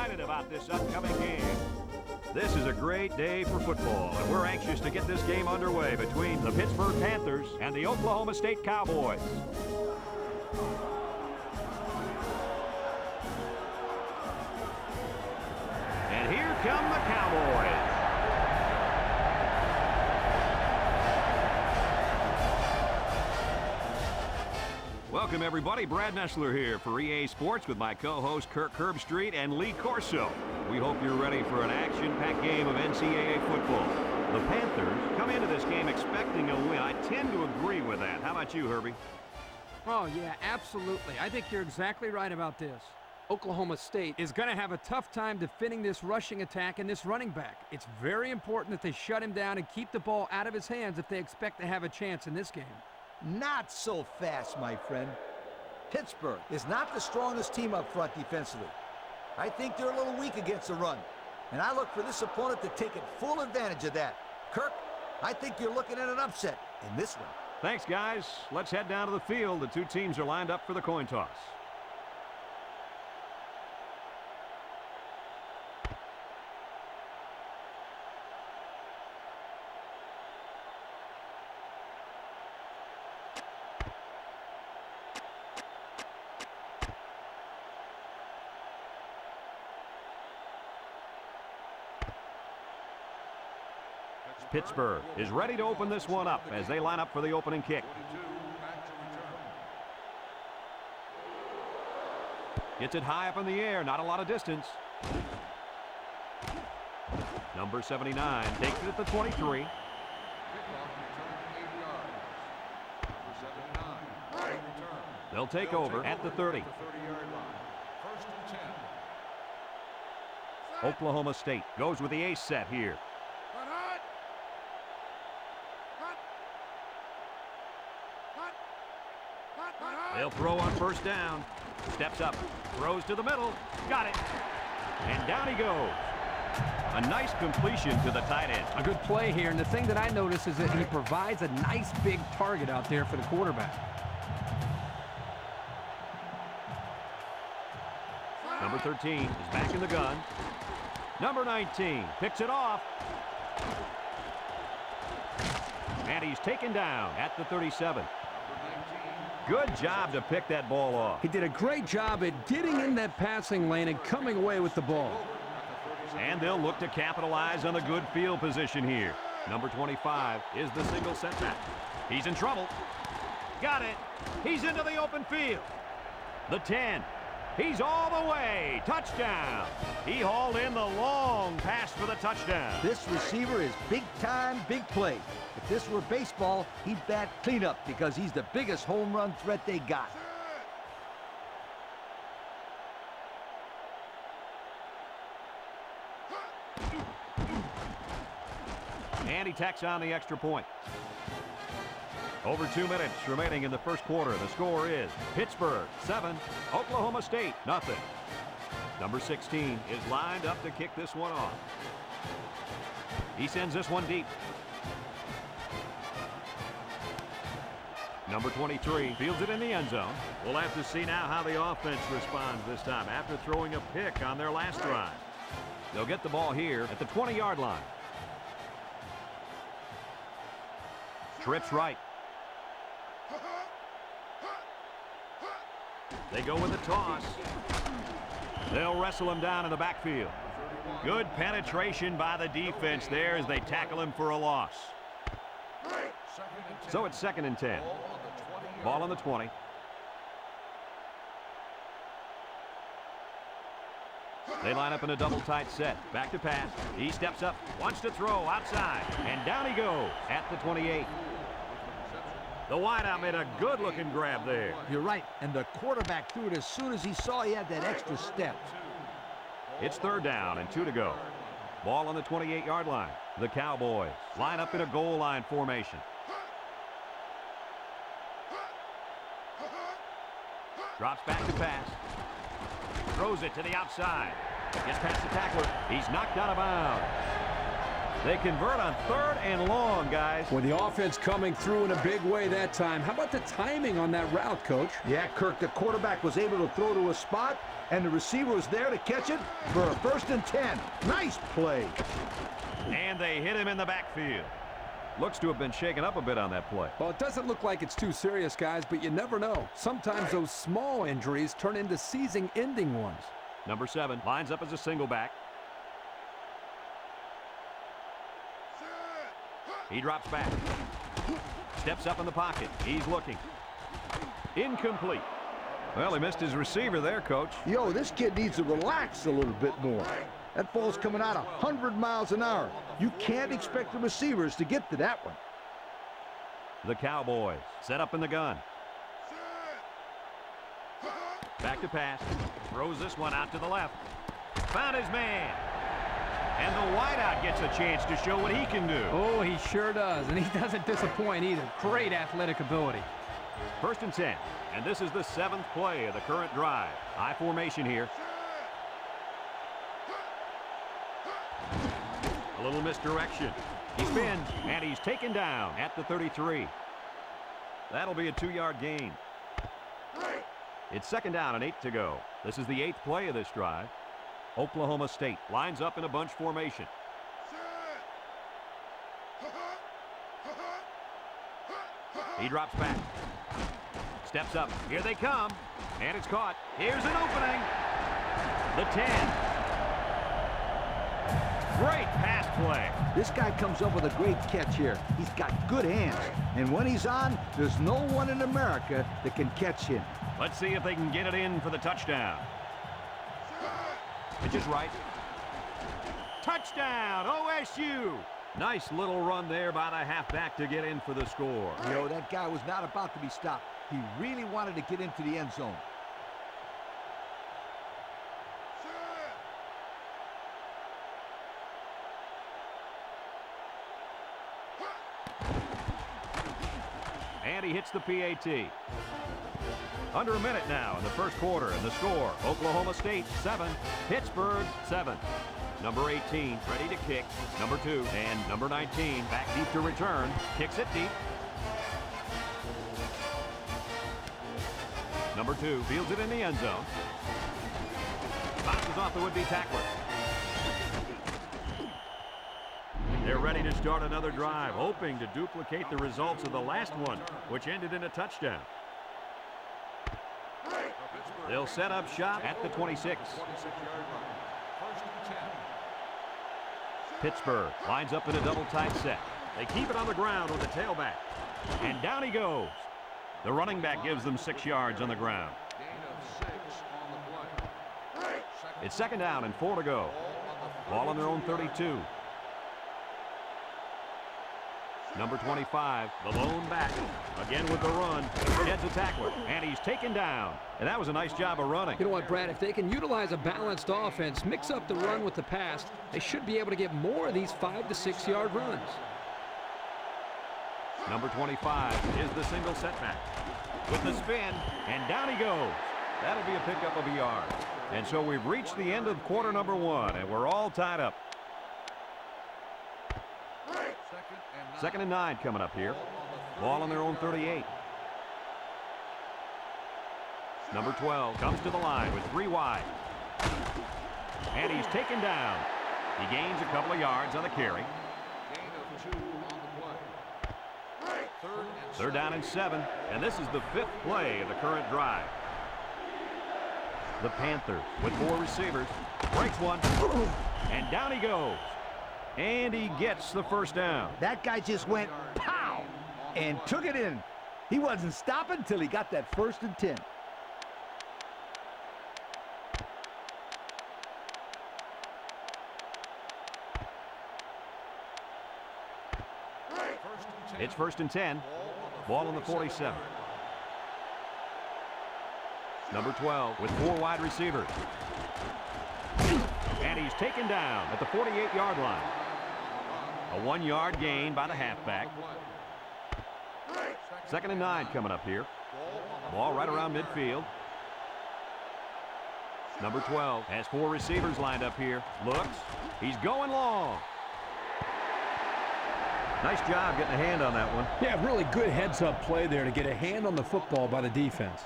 excited about this upcoming game. This is a great day for football, and we're anxious to get this game underway between the Pittsburgh Panthers and the Oklahoma State Cowboys. And here come the Cowboys. Welcome, everybody. Brad Nessler here for EA Sports with my co-host Kirk Herbstreit and Lee Corso. We hope you're ready for an action-packed game of NCAA football. The Panthers come into this game expecting a win. I tend to agree with that. How about you, Herbie? Oh, yeah, absolutely. I think you're exactly right about this. Oklahoma State is going to have a tough time defending this rushing attack and this running back. It's very important that they shut him down and keep the ball out of his hands if they expect to have a chance in this game. Not so fast, my friend. Pittsburgh is not the strongest team up front defensively. I think they're a little weak against the run, and I look for this opponent to take full advantage of that. Kirk, I think you're looking at an upset in this one. Thanks, guys. Let's head down to the field. The two teams are lined up for the coin toss. Pittsburgh is ready to open this one up as they line up for the opening kick. Gets it high up in the air, not a lot of distance. Number 79 takes it at the 23. They'll take over at the 30. Oklahoma State goes with the ace set here. They'll throw on first down. Steps up, throws to the middle, got it. And down he goes. A nice completion to the tight end. A good play here, and the thing that I notice is that he provides a nice big target out there for the quarterback. Number 13 is back in the gun. Number 19 picks it off. And he's taken down at the 37. Good job to pick that ball off. He did a great job at getting in that passing lane and coming away with the ball. And they'll look to capitalize on the good field position here. Number 25 is the single setback. He's in trouble. Got it. He's into the open field. The 10. He's all the way. Touchdown. He hauled in the long pass for the touchdown. This receiver is big time, big play. If this were baseball, he'd bat cleanup because he's the biggest home run threat they got. And he tacks on the extra point. Over 2 minutes remaining in the first quarter. The score is Pittsburgh 7, Oklahoma State nothing. Number 16 is lined up to kick this one off. He sends this one deep. Number 23 fields it in the end zone. We'll have to see now how the offense responds this time after throwing a pick on their last drive. They'll get the ball here at the 20-yard line. Trips right. They go with the toss. They'll wrestle him down in the backfield. Good penetration by the defense there as they tackle him for a loss. So it's 2nd and 10. Ball on the 20. They line up in a double tight set. Back to pass. He steps up, wants to throw outside, and down he goes at the 28. The wideout made a good-looking grab there. You're right, and the quarterback threw it as soon as he saw he had that extra step. It's 3rd down and 2 to go. Ball on the 28-yard line. The Cowboys line up in a goal line formation. Drops back to pass. Throws it to the outside. Gets past the tackler. He's knocked out of bounds. They convert on 3rd and long, guys. With the offense coming through in a big way that time. How about the timing on that route, Coach? Yeah, Kirk, the quarterback was able to throw to a spot, and the receiver was there to catch it for a 1st and 10. Nice play. And they hit him in the backfield. Looks to have been shaken up a bit on that play. Well, it doesn't look like it's too serious, guys, but you never know. Sometimes those small injuries turn into season-ending ones. Number 7 lines up as a single back. He drops back. Steps up in the pocket. He's looking. Incomplete. Well, he missed his receiver there, Coach. Yo, this kid needs to relax a little bit more. That ball's coming out 100 miles an hour. You can't expect the receivers to get to that one. The Cowboys set up in the gun. Back to pass. Throws this one out to the left. Found his man. And the wideout gets a chance to show what he can do. Oh, he sure does, and he doesn't disappoint either. Great athletic ability. 1st and 10, and this is the 7th play of the current drive. High formation here. A little misdirection. He spins, and he's taken down at the 33. That'll be a 2-yard gain. It's 2nd down and 8 to go. This is the 8th play of this drive. Oklahoma State lines up in a bunch formation. He drops back. Steps up. Here they come. And it's caught. Here's an opening. The 10. Great pass play. This guy comes up with a great catch here. He's got good hands. And when he's on, there's no one in America that can catch him. Let's see if they can get it in for the touchdown. Pitch is right. Touchdown, OSU. Nice little run there by the halfback to get in for the score. Yo, that guy was not about to be stopped. He really wanted to get into the end zone. And he hits the PAT. Under a minute now in the first quarter, and the score, Oklahoma State 7, Pittsburgh 7. Number 18 ready to kick. Number 2 and number 19 back deep to return. Kicks it deep. Number 2 fields it in the end zone. Bounces off the would-be tackler. They're ready to start another drive, hoping to duplicate the results of the last one, which ended in a touchdown. They'll set up shop at the 26. Pittsburgh lines up in a double tight set. They keep it on the ground with the tailback. And down he goes. The running back gives them 6 yards on the ground. It's 2nd down and 4 to go. Ball on their own 32. Number 25, the lone back, again with the run, heads a tackler, and he's taken down. And that was a nice job of running. You know what, Brad? If they can utilize a balanced offense, mix up the run with the pass, they should be able to get more of these 5- to 6-yard runs. Number 25 is the single setback. With the spin, and down he goes. That'll be a pickup of a yard. And so we've reached the end of quarter number 1, and we're all tied up. 2nd and 9 coming up here. Ball on their own 38. Number 12 comes to the line with 3 wide. And he's taken down. He gains a couple of yards on the carry. 3rd down and 7. And this is the 5th play of the current drive. The Panthers with 4 receivers. Breaks one. And down he goes. And he gets the 1st down. That guy just went pow and took it in. He wasn't stopping until he got that 1st and 10. It's 1st and 10. Ball on the 47. Number 12 with 4 wide receivers. And he's taken down at the 48-yard line. A 1-yard gain by the halfback. 2nd and 9 coming up here. Ball right around midfield. Number 12 has 4 receivers lined up here. Looks. He's going long. Nice job getting a hand on that one. Yeah, really good heads-up play there to get a hand on the football by the defense.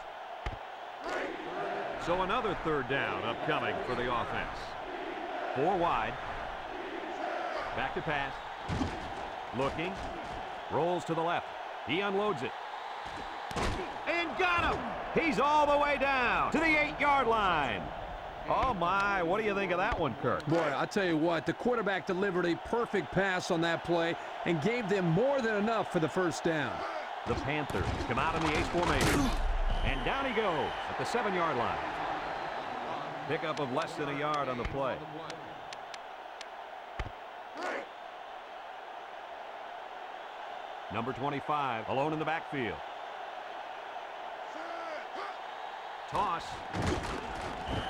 So another third down upcoming for the offense. 4 wide. Back to pass. Looking. Rolls to the left. He unloads it. And got him! He's all the way down to the 8-yard line. Oh, my. What do you think of that one, Kirk? Boy, I'll tell you what, the quarterback delivered a perfect pass on that play and gave them more than enough for the first down. The Panthers come out in the ace formation. And down he goes at the 7-yard line. Pickup of less than a yard on the play. Number 25, alone in the backfield. Toss.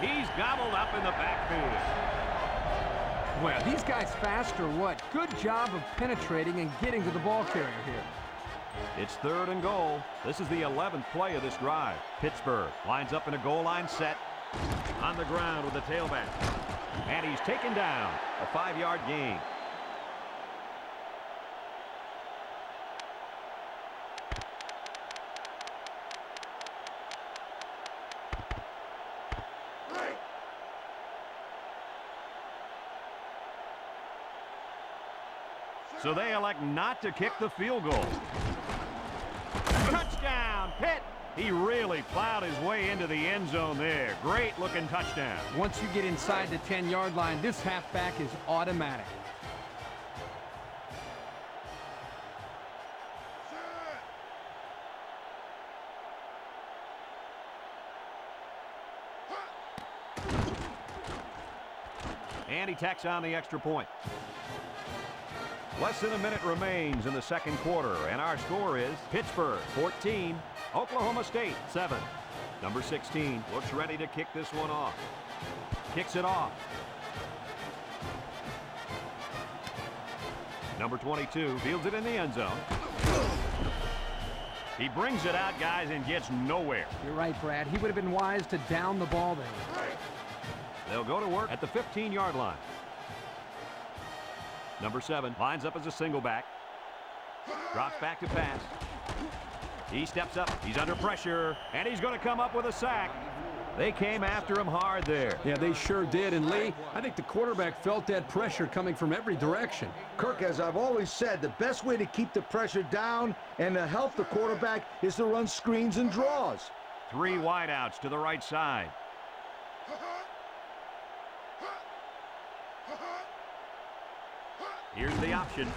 He's gobbled up in the backfield. Well, these guys fast or what? Good job of penetrating and getting to the ball carrier here. It's 3rd and goal. This is the 11th play of this drive. Pittsburgh lines up in a goal line set. On the ground with the tailback. And he's taken down. A 5-yard gain. So they elect not to kick the field goal. Touchdown, Pitt! He really plowed his way into the end zone there. Great looking touchdown. Once you get inside the 10-yard line, this halfback is automatic. And he tacks on the extra point. Less than a minute remains in the second quarter, and our score is Pittsburgh 14, Oklahoma State 7. Number 16 looks ready to kick this one off. Kicks it off. Number 22 fields it in the end zone. He brings it out, guys, and gets nowhere. You're right, Brad. He would have been wise to down the ball there. They'll go to work at the 15-yard line. Number 7 lines up as a single back. Drops back to pass. He steps up. He's under pressure. And he's going to come up with a sack. They came after him hard there. Yeah, they sure did. And Lee, I think the quarterback felt that pressure coming from every direction. Kirk, as I've always said, the best way to keep the pressure down and to help the quarterback is to run screens and draws. 3 wideouts to the right side. Here's the option.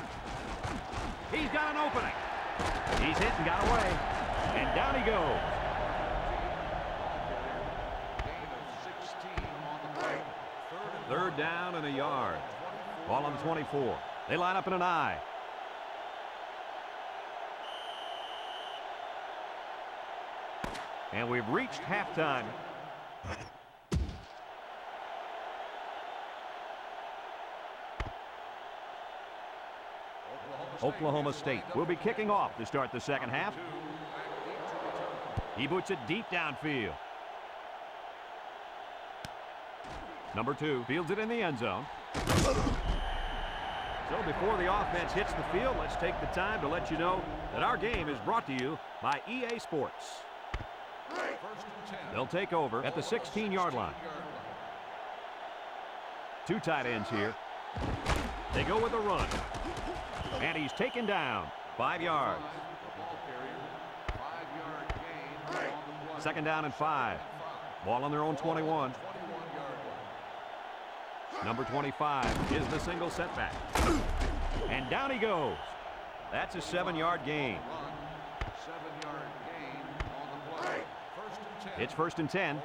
He's got an opening. He's hit and got away. And down he goes. Third down and a yard. Ball on the 24. They line up in an I. And we've reached halftime. Oklahoma State will be kicking off to start the second half. He boots it deep downfield. Number 2 fields it in the end zone. So before the offense hits the field, let's take the time to let you know that our game is brought to you by EA Sports. They'll take over at the 16-yard line. 2 tight ends here. They go with a run. And he's taken down. 5 yards. Second down and 5. Ball on their own 21. Number 25 is the single setback. And down he goes. That's a 7-yard gain. It's 1st and 10.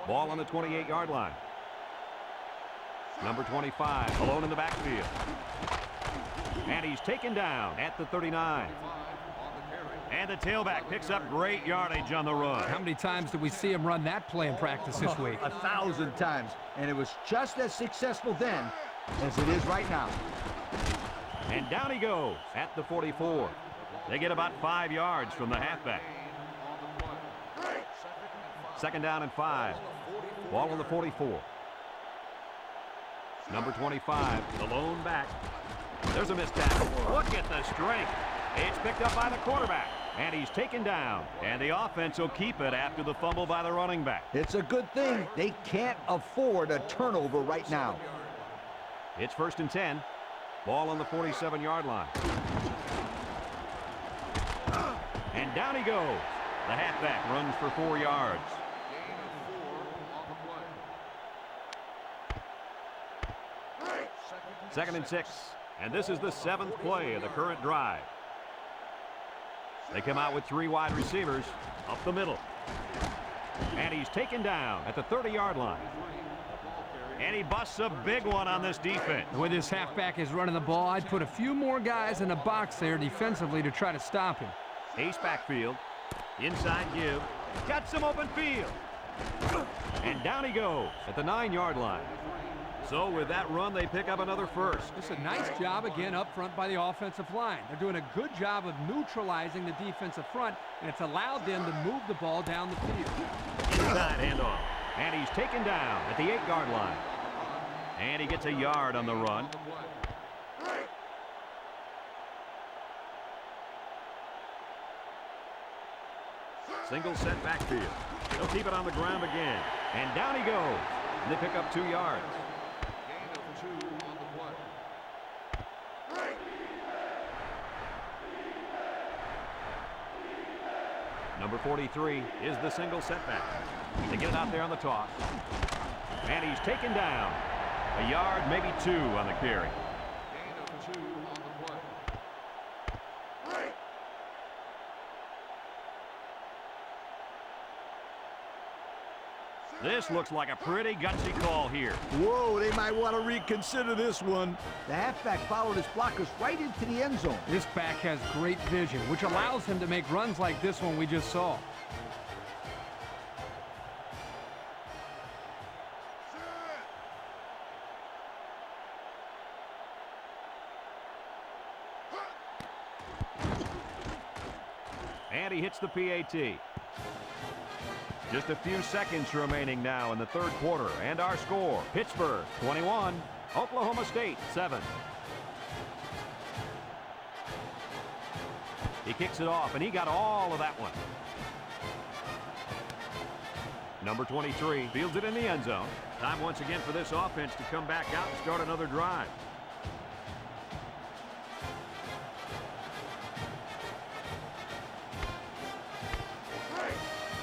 Ball on the 28-yard line. Number 25 alone in the backfield. And he's taken down at the 39. And the tailback picks up great yardage on the run. How many times did we see him run that play in practice this week? 1,000 times. And it was just as successful then as it is right now. And down he goes at the 44. They get about 5 yards from the halfback. Second down and 5. Ball on the 44. Number 25, the lone back. There's a missed tackle. Look at the strength. It's picked up by the quarterback. And he's taken down. And the offense will keep it after the fumble by the running back. It's a good thing they can't afford a turnover right now. It's 1st and 10. Ball on the 47-yard line. And down he goes. The halfback runs for 4 yards. Second and 6. And this is the 7th play of the current drive. They come out with 3 wide receivers up the middle. And he's taken down at the 30-yard line. And he busts a big one on this defense. The way this halfback is running the ball, I'd put a few more guys in the box there defensively to try to stop him. Ace backfield. Inside give. Got some open field. And down he goes at the 9-yard line. So with that run, they pick up another first. It's a nice job again up front by the offensive line. They're doing a good job of neutralizing the defensive front, and it's allowed them to move the ball down the field. Inside handoff. And he's taken down at the 8-yard line. And he gets a yard on the run. Single set backfield. They'll keep it on the ground again. And down he goes. And they pick up 2 yards. Number 43 is the single setback. They get it out there on the toss. And he's taken down. A yard, maybe 2 on the carry. This looks like a pretty gutsy call here. Whoa, they might want to reconsider this one. The halfback followed his blockers right into the end zone. This back has great vision, which allows him to make runs like this one we just saw. And he hits the PAT. Just a few seconds remaining now in the 3rd quarter. And our score, Pittsburgh 21, Oklahoma State 7. He kicks it off, and he got all of that one. Number 23 fields it in the end zone. Time once again for this offense to come back out and start another drive.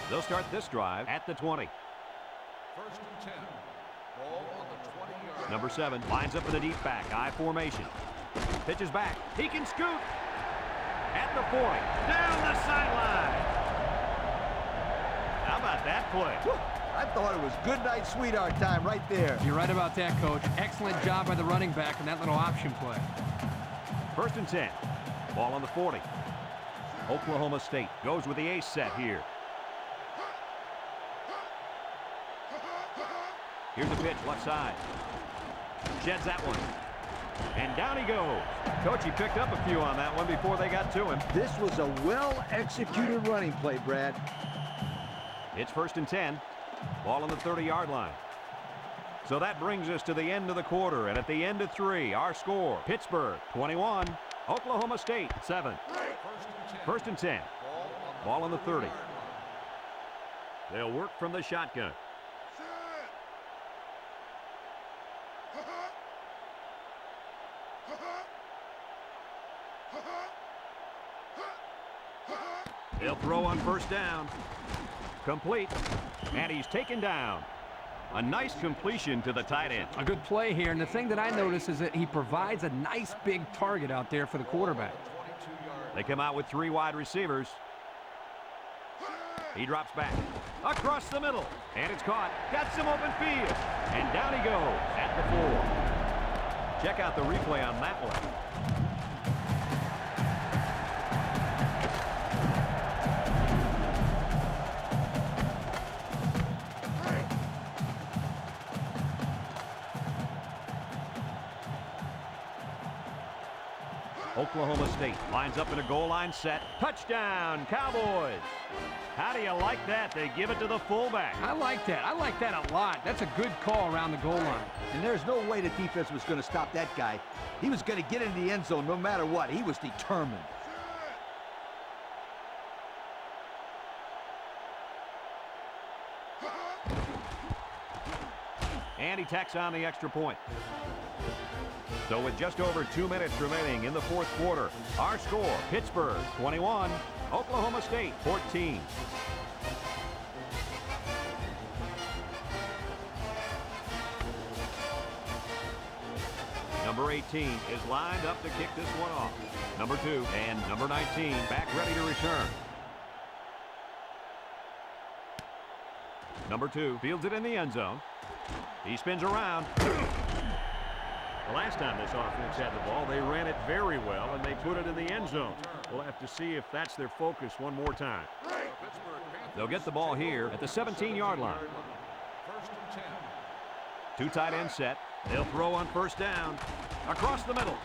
They'll start this drive at the 20. 1st and 10. Ball on the 20-yard. Number 7 lines up in the deep back, I formation. Pitches back. He can scoot. At the 40. Down the sideline. How about that play? Whew, I thought it was good night, sweetheart time right there. You're right about that, Coach. Excellent job by the running back in that little option play. 1st and 10. Ball on the 40. Oklahoma State goes with the ace set here. Here's the pitch, left side. Sheds that one. And down he goes. Coach, he picked up a few on that one before they got to him. This was a well-executed running play, Brad. It's 1st and 10. Ball on the 30-yard line. So that brings us to the end of the quarter. And at the end of 3, our score, Pittsburgh 21, Oklahoma State 7. 1st and 10. Ball on the 30. They'll work from the shotgun. They'll throw on 1st down. Complete. And he's taken down. A nice completion to the tight end. A good play here, and the thing that I notice is that he provides a nice big target out there for the quarterback. They come out with 3 wide receivers. He drops back. Across the middle. And it's caught. Got some open field. And down he goes at the 4. Check out the replay on that one. Oklahoma State lines up in a goal line set. Touchdown, Cowboys! How do you like that? They give it to the fullback. I like that. I like that a lot. That's a good call around the goal line. And there's no way the defense was going to stop that guy. He was going to get into the end zone no matter what. He was determined. And he tacks on the extra point. So with just over 2 minutes remaining in the fourth quarter, our score, Pittsburgh 21, Oklahoma State 14. Number 18 is lined up to kick this one off. Number 2 and number 19 back ready to return. Number 2 fields it in the end zone. He spins around. The last time this offense had the ball, they ran it very well, and they put it in the end zone. We'll have to see if that's their focus one more time. They'll get the ball here at the 17-yard line. First and 10. Two tight end set. They'll throw on first down. Across the middle.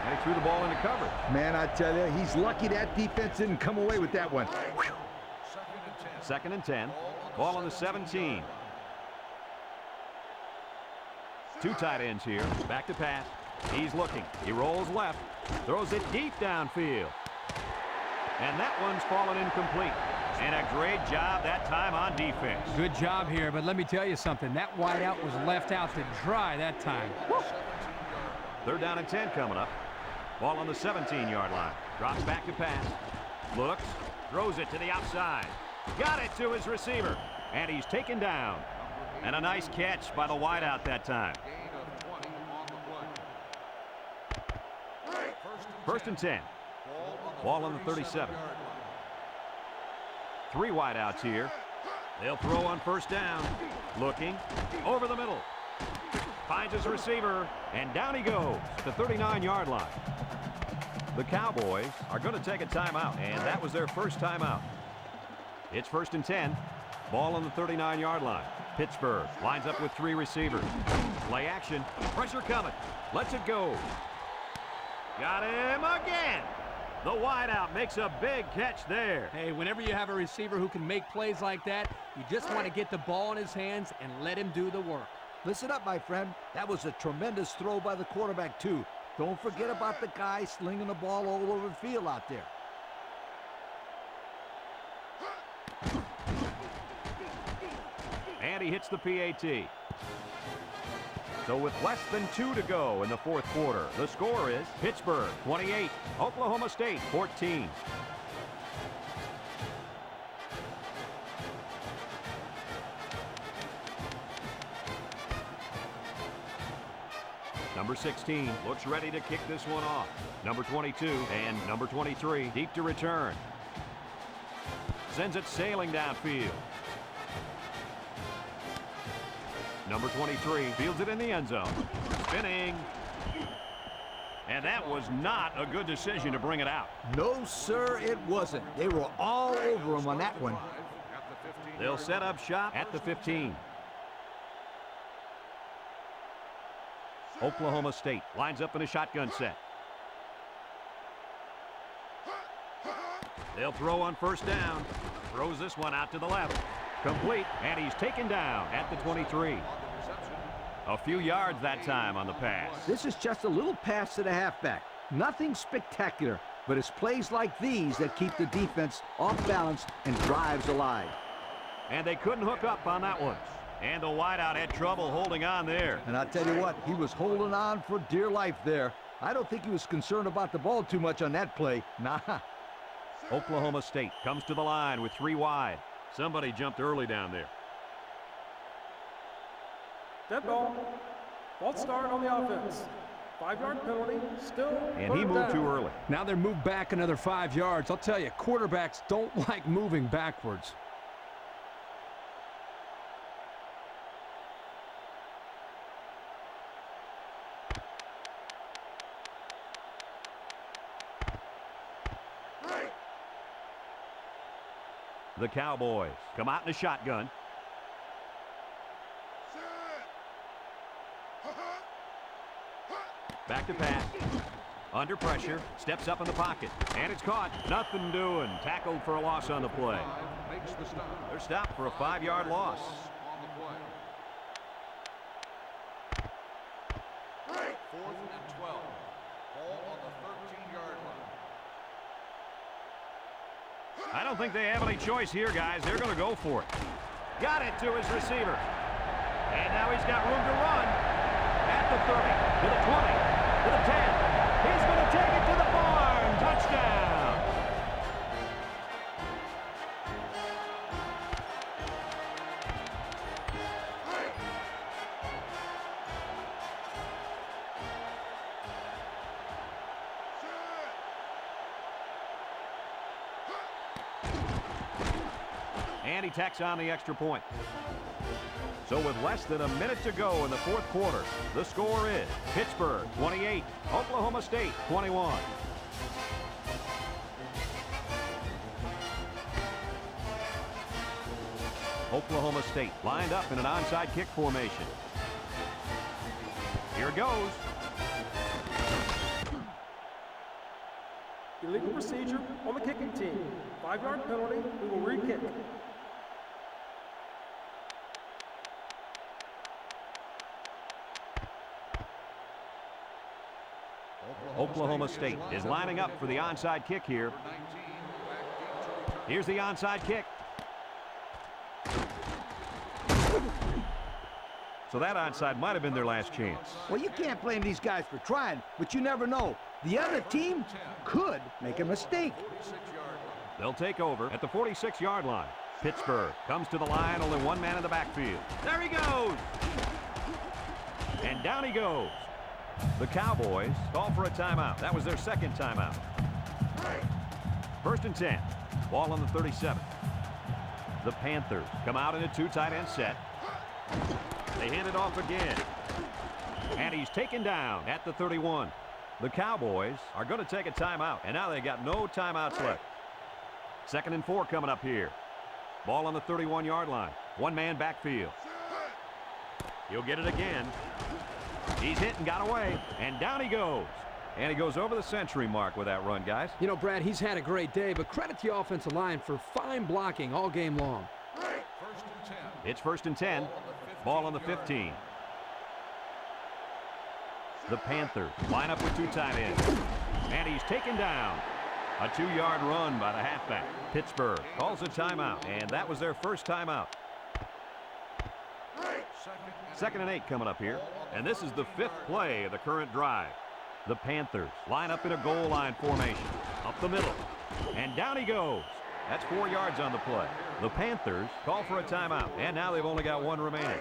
And he threw the ball into cover. Man, I tell you, he's lucky that defense didn't come away with that one. Second and 10. Ball on the 17. Two tight ends here. Back to pass. He's looking. He rolls left. Throws it deep downfield. And that one's fallen incomplete. And a great job that time on defense. Good job here, but let me tell you something. That wideout was left out to dry that time. Woo! Third down and 10 coming up. Ball on the 17-yard line. Drops back to pass. Looks. Throws it to the outside. Got it to his receiver. And he's taken down. And a nice catch by the wideout that time. Gain of 20 on the play. First and 10. Ball on the 37. Three wideouts here. They'll throw on first down. Looking. Over the middle. Finds his receiver. And down he goes. The 39-yard line. The Cowboys are going to take a timeout. And that was their first timeout. It's first and 10. Ball on the 39-yard line. Pittsburgh lines up with three receivers. Play action. Pressure coming. Lets it go. Got him again. The wideout makes a big catch there. Hey, whenever you have a receiver who can make plays like that, you just want to get the ball in his hands and let him do the work. Listen up, my friend. That was a tremendous throw by the quarterback, too. Don't forget about the guy slinging the ball all over the field out there. And he hits the PAT. So with less than 2 to go in the fourth quarter, the score is Pittsburgh 28, Oklahoma State 14. Number 16 looks ready to kick this one off. Number 22 and number 23 deep to return. Sends it sailing downfield. Number 23 fields it in the end zone. Spinning. And that was not a good decision to bring it out. No, sir, it wasn't. They were all over him on that one. They'll set up shop at the 15. Oklahoma State lines up in a shotgun set. They'll throw on first down. Throws this one out to the left. Complete, and he's taken down at the 23. A few yards that time on the pass. This is just a little pass to the halfback. Nothing spectacular, but it's plays like these that keep the defense off balance and drives alive. And they couldn't hook up on that one. And the wideout had trouble holding on there. And I'll tell you what, he was holding on for dear life there. I don't think he was concerned about the ball too much on that play. Nah. Oklahoma State comes to the line with 3 wide. Somebody jumped early down there. Dead ball. False start on the offense. 5-yard penalty. Still. And he moved too early. Now they're moved back another 5 yards. I'll tell you, quarterbacks don't like moving backwards. The Cowboys come out in a shotgun. Back to pass. Under pressure, steps up in the pocket, and it's caught. Nothing doing. Tackled for a loss on the play. Makes the stop. They're stopped for a 5-yard loss. On the play. 4th and 12. Ball on the 13-yard line. I don't think they have any choice here, guys. They're going to go for it. Got it to his receiver. And now he's got room to run. At the 30, to the 20, to the 10. He's going to take it to the barn. Touchdown. And he tacks on the extra point. So with less than a minute to go in the 4th quarter, the score is Pittsburgh 28, Oklahoma State 21. Oklahoma State lined up in an onside kick formation. Here it goes. Illegal procedure on the kicking team. 5-yard penalty. We will re-kick. Oklahoma State is lining up for the onside kick here. Here's the onside kick. So that onside might have been their last chance. Well, you can't blame these guys for trying, but you never know. The other team could make a mistake. They'll take over at the 46-yard line. Pittsburgh comes to the line, only one man in the backfield. There he goes! And down he goes. The Cowboys call for a timeout. That was their second timeout. 1st and 10. Ball on the 37. The Panthers come out in a 2 tight end set. They hand it off again. And he's taken down at the 31. The Cowboys are going to take a timeout, and now they got no timeouts left. 2nd and 4 coming up here. Ball on the 31-yard line. One-man backfield. He'll get it again. He's hit and got away, and down he goes. And he goes over the century mark with that run, guys. You know, Brad, he's had a great day, but credit the offensive line for fine blocking all game long. 1st and 10. It's 1st and 10. Ball on the 15. The Panthers line up with 2 tight ends. And he's taken down. A 2-yard run by the halfback. Pittsburgh calls a timeout, and that was their first timeout. 2nd and 8 coming up here. And this is the 5th play of the current drive. The Panthers line up in a goal line formation. Up the middle. And down he goes. That's 4 yards on the play. The Panthers call for a timeout, and now they've only got one remaining.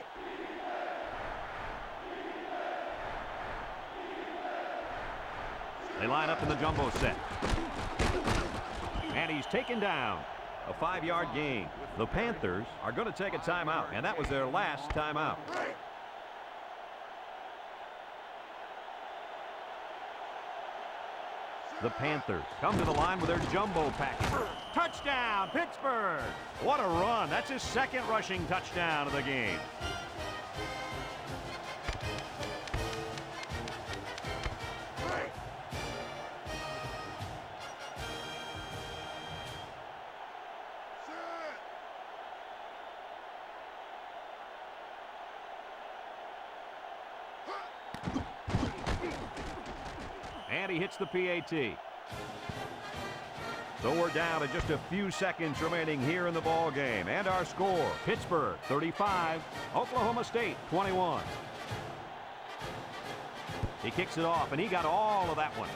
They line up in the jumbo set. And he's taken down. A 5-yard gain. The Panthers are going to take a timeout, and that was their last timeout. The Panthers come to the line with their jumbo package. Touchdown, Pittsburgh! What a run. That's his 2nd rushing touchdown of the game. And he hits the PAT. So we're down to just a few seconds remaining here in the ball game. And our score, Pittsburgh 35, Oklahoma State 21. He kicks it off, and he got all of that one.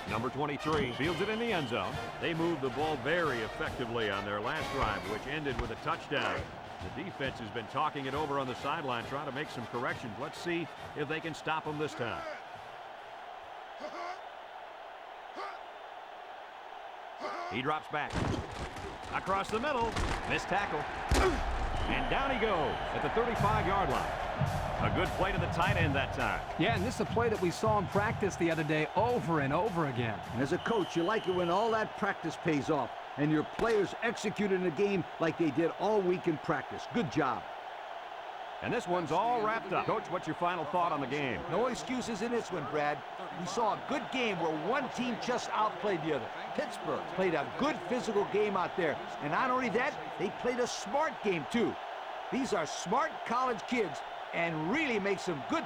Number 23 fields it in the end zone. They moved the ball very effectively on their last drive, which ended with a touchdown. The defense has been talking it over on the sideline, trying to make some corrections. Let's see if they can stop them this time. He drops back. Across the middle. Missed tackle. And down he goes at the 35-yard line. A good play to the tight end that time. Yeah, and this is a play that we saw in practice the other day over and over again. And as a coach, you like it when all that practice pays off and your players execute in the game like they did all week in practice. Good job. And this one's all wrapped up. Coach, what's your final thought on the game? No excuses in this one, Brad. We saw a good game where one team just outplayed the other. Pittsburgh played a good physical game out there. And not only that, they played a smart game, too. These are smart college kids and really make some good